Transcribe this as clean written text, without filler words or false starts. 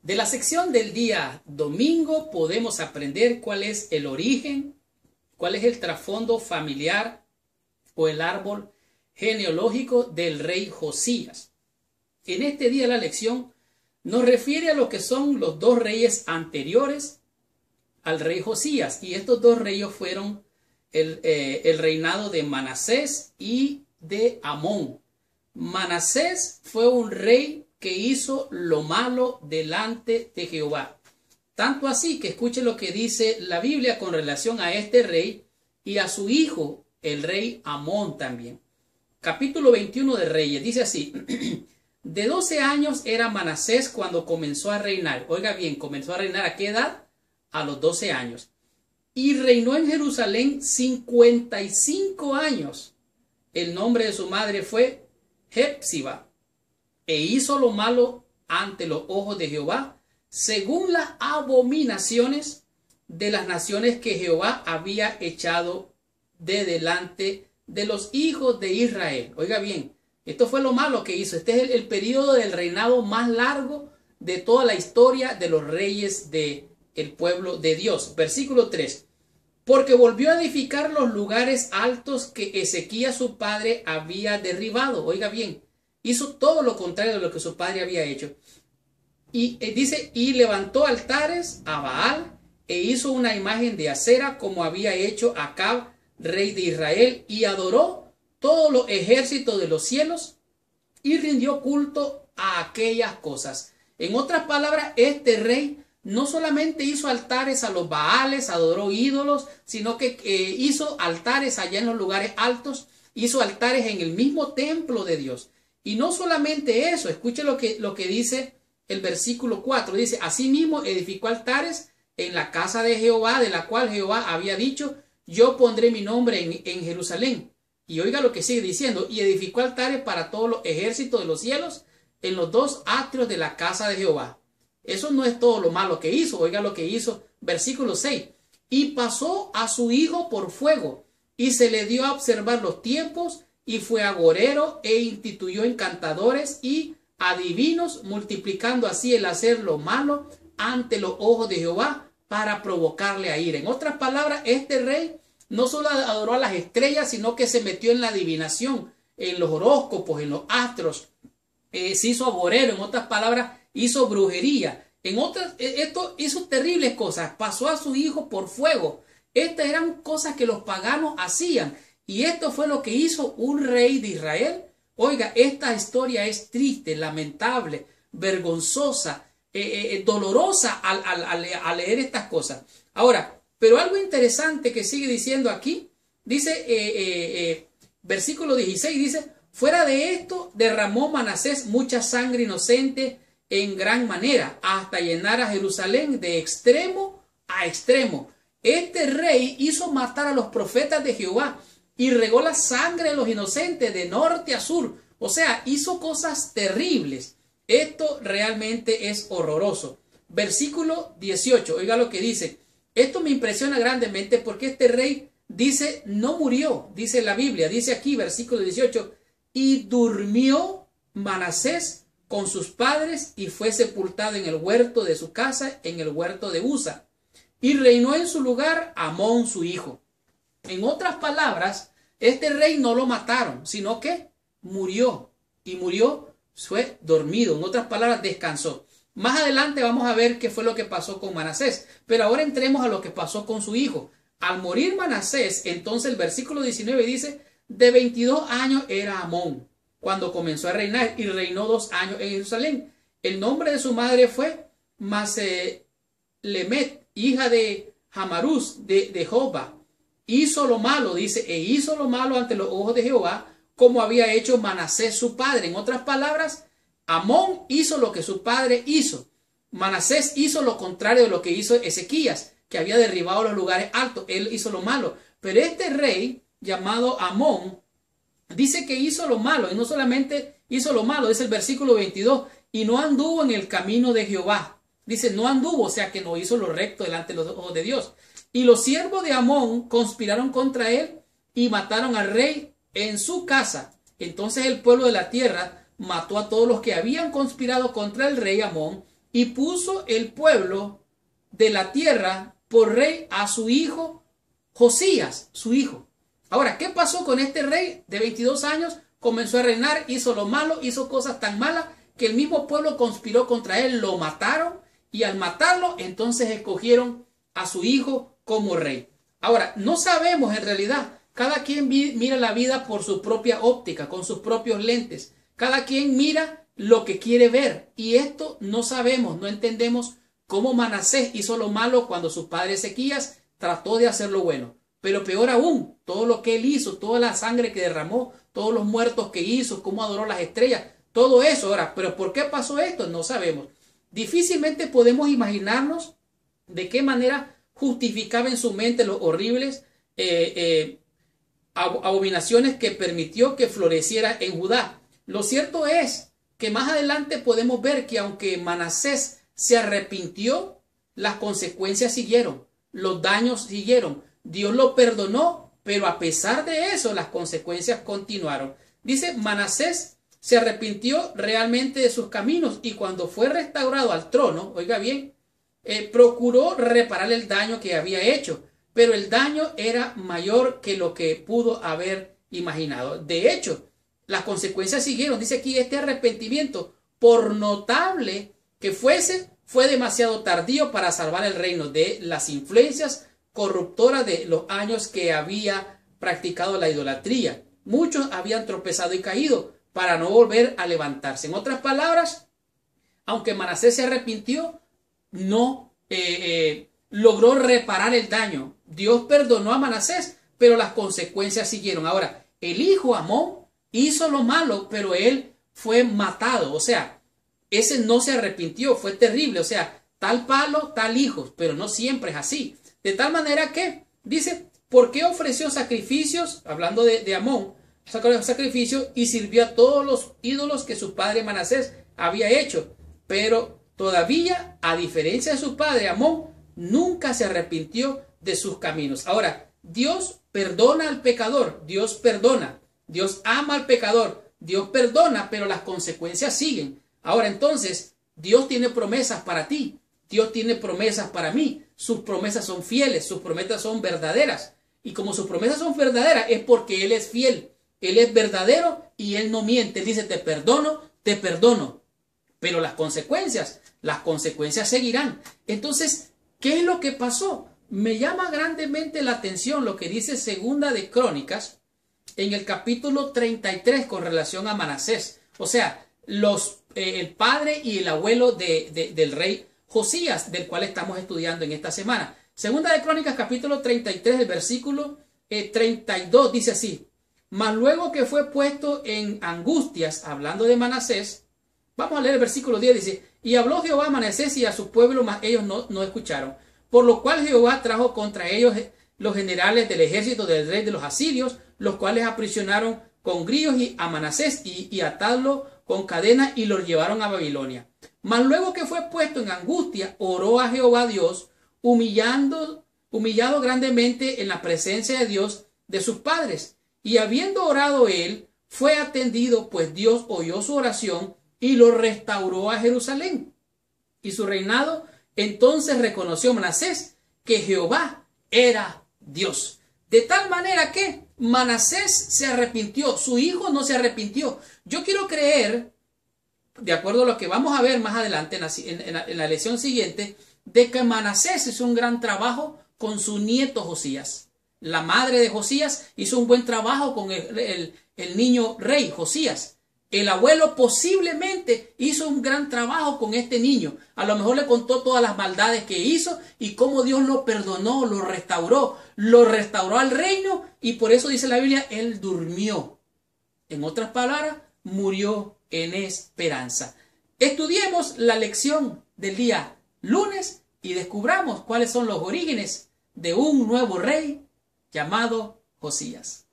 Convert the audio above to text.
De la sección del día domingo podemos aprender cuál es el origen, cuál es el trasfondo familiar o el árbol genealógico del rey Josías. En este día la lección nos refiere a lo que son los dos reyes anteriores al rey Josías, y estos dos reyes fueron el reinado de Manasés y de Amón. Manasés fue un rey que hizo lo malo delante de Jehová. Tanto así que escuche lo que dice la Biblia con relación a este rey y a su hijo, el rey Amón también. Capítulo 21 de Reyes, dice así: de 12 años era Manasés cuando comenzó a reinar. Oiga bien, comenzó a reinar ¿a qué edad? A los 12 años. Y reinó en Jerusalén 55 años. El nombre de su madre fue Hepsiba. E hizo lo malo ante los ojos de Jehová, según las abominaciones de las naciones que Jehová había echado de delante de los hijos de Israel. Oiga bien, esto fue lo malo que hizo. Este es el periodo del reinado más largo de toda la historia de los reyes del pueblo de Dios. Versículo 3. Porque volvió a edificar los lugares altos que Ezequías su padre había derribado. Oiga bien, hizo todo lo contrario de lo que su padre había hecho. Y dice, y levantó altares a Baal e hizo una imagen de acera como había hecho Acab, rey de Israel, y adoró todos los ejércitos de los cielos y rindió culto a aquellas cosas. En otras palabras, este rey no solamente hizo altares a los Baales, adoró ídolos, sino que hizo altares allá en los lugares altos, hizo altares en el mismo templo de Dios. Y no solamente eso, escuche lo que dice el versículo 4. Dice, asimismo edificó altares en la casa de Jehová, de la cual Jehová había dicho, yo pondré mi nombre en Jerusalén. Y oiga lo que sigue diciendo, y edificó altares para todos los ejércitos de los cielos en los dos atrios de la casa de Jehová. Eso no es todo lo malo que hizo. Oiga lo que hizo, versículo 6. Y pasó a su hijo por fuego, y se le dio a observar los tiempos, y fue agorero, e instituyó encantadores y adivinos, multiplicando así el hacer lo malo ante los ojos de Jehová, para provocarle a ira. En otras palabras, este rey no solo adoró a las estrellas, sino que se metió en la adivinación, en los horóscopos, en los astros. Se hizo agorero, en otras palabras, hizo brujería. Esto hizo terribles cosas. Pasó a su hijo por fuego. Estas eran cosas que los paganos hacían. Y esto fue lo que hizo un rey de Israel. Oiga, esta historia es triste, lamentable, vergonzosa, dolorosa al leer estas cosas. Ahora, pero algo interesante que sigue diciendo aquí, dice, versículo 16, dice, fuera de esto derramó Manasés mucha sangre inocente en gran manera, hasta llenar a Jerusalén de extremo a extremo. Este rey hizo matar a los profetas de Jehová y regó la sangre de los inocentes de norte a sur. O sea, hizo cosas terribles. Esto realmente es horroroso. Versículo 18, oiga lo que dice. Esto me impresiona grandemente porque este rey dice, no murió, dice la Biblia, dice aquí, versículo 18, y durmió Manasés con sus padres y fue sepultado en el huerto de su casa, en el huerto de Usa, y reinó en su lugar Amón su hijo. En otras palabras, este rey no lo mataron, sino que murió, y murió, fue dormido. En otras palabras, descansó. Más adelante vamos a ver qué fue lo que pasó con Manasés, pero ahora entremos a lo que pasó con su hijo. Al morir Manasés, entonces el versículo 19 dice, de 22 años era Amón cuando comenzó a reinar, y reinó 2 años en Jerusalén. El nombre de su madre fue Maselemet, hija de Jamarús de Joba. Hizo lo malo, dice, e hizo lo malo ante los ojos de Jehová, como había hecho Manasés su padre. En otras palabras, Amón hizo lo que su padre hizo. Manasés hizo lo contrario de lo que hizo Ezequías, que había derribado los lugares altos. Él hizo lo malo. Pero este rey llamado Amón dice que hizo lo malo, y no solamente hizo lo malo, dice el versículo 22, y no anduvo en el camino de Jehová. Dice, no anduvo, o sea que no hizo lo recto delante de los ojos de Dios. Y los siervos de Amón conspiraron contra él y mataron al rey en su casa. Entonces el pueblo de la tierra mató a todos los que habían conspirado contra el rey Amón y puso el pueblo de la tierra por rey a su hijo Josías, su hijo. Ahora, ¿qué pasó con este rey de 22 años? Comenzó a reinar, hizo lo malo, hizo cosas tan malas que el mismo pueblo conspiró contra él, lo mataron, y al matarlo entonces escogieron a su hijo como rey. Ahora, no sabemos en realidad, cada quien mira la vida por su propia óptica, con sus propios lentes. Cada quien mira lo que quiere ver, y esto no sabemos, no entendemos cómo Manasés hizo lo malo cuando su padre Ezequías trató de hacer lo bueno. Pero peor aún, todo lo que él hizo, toda la sangre que derramó, todos los muertos que hizo, cómo adoró las estrellas, todo eso. Ahora, ¿pero por qué pasó esto? No sabemos. Difícilmente podemos imaginarnos de qué manera justificaba en su mente los horribles abominaciones que permitió que floreciera en Judá. Lo cierto es que más adelante podemos ver que aunque Manasés se arrepintió, las consecuencias siguieron, los daños siguieron. Dios lo perdonó, pero a pesar de eso, las consecuencias continuaron. Dice, Manasés se arrepintió realmente de sus caminos y cuando fue restaurado al trono, oiga bien, procuró reparar el daño que había hecho, pero el daño era mayor que lo que pudo haber imaginado. De hecho, las consecuencias siguieron. Dice aquí, este arrepentimiento, por notable que fuese, fue demasiado tardío para salvar el reino de las influencias corruptoras de los años que había practicado la idolatría. Muchos habían tropezado y caído para no volver a levantarse. En otras palabras, aunque Manasés se arrepintió, no logró reparar el daño. Dios perdonó a Manasés, pero las consecuencias siguieron. Ahora, el hijo Amón hizo lo malo, pero él fue matado. O sea, ese no se arrepintió, fue terrible. O sea, tal palo, tal hijo, pero no siempre es así. De tal manera que, dice, ¿por qué ofreció sacrificios? Hablando de Amón, sacrificios y sirvió a todos los ídolos que su padre Manasés había hecho. Pero todavía, a diferencia de su padre Amón, nunca se arrepintió de sus caminos. Ahora, Dios perdona al pecador, Dios perdona, Dios ama al pecador, Dios perdona, pero las consecuencias siguen. Ahora entonces, Dios tiene promesas para ti, Dios tiene promesas para mí, sus promesas son fieles, sus promesas son verdaderas. Y como sus promesas son verdaderas es porque Él es fiel, Él es verdadero y Él no miente. Él dice, te perdono, pero las consecuencias seguirán. Entonces, ¿qué es lo que pasó? Me llama grandemente la atención lo que dice Segunda de Crónicas en el capítulo 33 con relación a Manasés. O sea, el padre y el abuelo del rey Josías, del cual estamos estudiando en esta semana. Segunda de Crónicas, capítulo 33, el versículo 32, dice así: mas luego que fue puesto en angustias, hablando de Manasés, vamos a leer el versículo 10, dice: y habló Jehová a Manasés y a su pueblo, mas ellos no escucharon. Por lo cual Jehová trajo contra ellos los generales del ejército del rey de los asirios, los cuales aprisionaron con grillos a Manasés y atadlo con cadenas y los llevaron a Babilonia. Mas luego que fue puesto en angustia, oró a Jehová Dios, humillado grandemente en la presencia de Dios de sus padres. Y habiendo orado él, fue atendido, pues Dios oyó su oración y lo restauró a Jerusalén. Y su reinado, entonces reconoció Manasés que Jehová era Dios. De tal manera que Manasés se arrepintió, su hijo no se arrepintió. Yo quiero creer, de acuerdo a lo que vamos a ver más adelante en la lección siguiente, de que Manasés hizo un gran trabajo con su nieto Josías. La madre de Josías hizo un buen trabajo con el niño rey Josías. El abuelo posiblemente hizo un gran trabajo con este niño. A lo mejor le contó todas las maldades que hizo y cómo Dios lo perdonó, lo restauró al reino, y por eso dice la Biblia, él durmió. En otras palabras, murió en esperanza. Estudiemos la lección del día lunes y descubramos cuáles son los orígenes de un nuevo rey llamado Josías.